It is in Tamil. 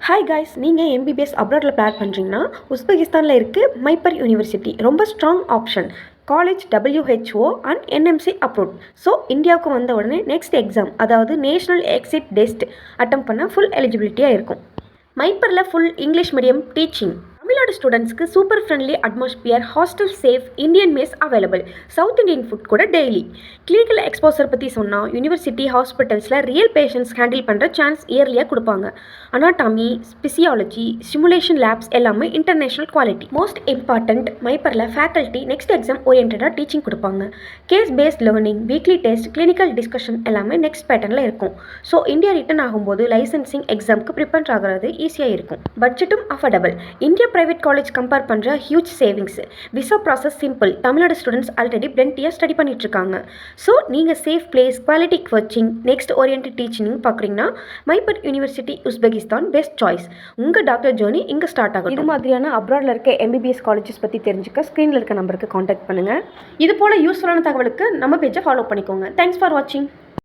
ஹாய் காய்ஸ், நீங்கள் எம்பிபிஎஸ் அப்ராடில் பிளான் பண்ணுறீங்கன்னா உஸ்பெகிஸ்தானில் இருக்குது மைப்பர் யூனிவர்சிட்டி. ரொம்ப strong option. College WHO and NMC approve. So இந்தியாவுக்கு வந்த உடனே நெக்ஸ்ட் எக்ஸாம், அதாவது நேஷ்னல் எக்ஸிட் டெஸ்ட் அட்டம் பண்ண ஃபுல் எலிஜிபிலிட்டியாக இருக்கும். மைப்பரில் full English medium teaching. Tamil Nadu ஸ்டூடெண்ட்ஸ்க்கு super friendly atmosphere, hostel safe, Indian mess available, south Indian food கூட டெய்லி. கிளினிக்கல் எக்ஸ்போசர் பற்றி சொன்னால் யூனிவர்சிட்டி ஹாஸ்பிட்டல்ஸில் ரியல் பேஷண்ட்ஸ் ஹேண்டில் பண்ணுற சான்ஸ் இயர்லியாக கொடுப்பாங்க. அனாட்டமி, பிசியாலஜி, சிமுலேஷன் லேப்ஸ் எல்லாமே இன்டர்நேஷ்னல் குவாலிட்டி. மோஸ்ட் இம்பார்ட்டண்ட், மைப்பரில் ஃபேக்கல்ட்டி நெக்ஸ்ட் எக்ஸாம் ஓரியன்டாக டீச்சிங் கொடுப்பாங்க. Case based learning, weekly test, clinical discussion எல்லாமே நெக்ஸ்ட் பேட்டர்னில் இருக்கும். ஸோ இந்தியா ரிட்டர்ன் ஆகும்போது லைசன்சிங் எக்ஸாமுக்கு ப்ரிப்பேர் ஆகிறது ஈஸியாக இருக்கும். பட்ஜெட்டும் affordable. India private college compare பண்ணுற huge savings. Visa process simple. Tamil Nadu students already பிளென்ட்டியாக ஸ்டடி பண்ணிட்டு இருக்காங்க. ஸோ நீங்கள் safe place, quality coaching, next orient teaching பார்க்குறீங்கன்னா மைப்பர் யூனிவர்சிட்டி உஸ்பெகிஸ்தான் பெஸ்ட் சாய்ஸ். உங்கள் டாக்டர் ஜேர்னி இங்கே ஸ்டார்ட் ஆகும். இது மாதிரியான அப்ராடில் இருக்க MBBS காலேஜஸ் பற்றி தெரிஞ்சுக்க ஸ்க்ரீனில் இருக்க நம்பருக்கு காண்டாக்ட் பண்ணுங்கள். இது போல் யூஸ்ஃபுல்லான தகவலுக்கு நம்ம பேஜை ஃபாலோ பண்ணிக்கோங்க. தேங்க்ஸ் ஃபார் வாட்சிங்.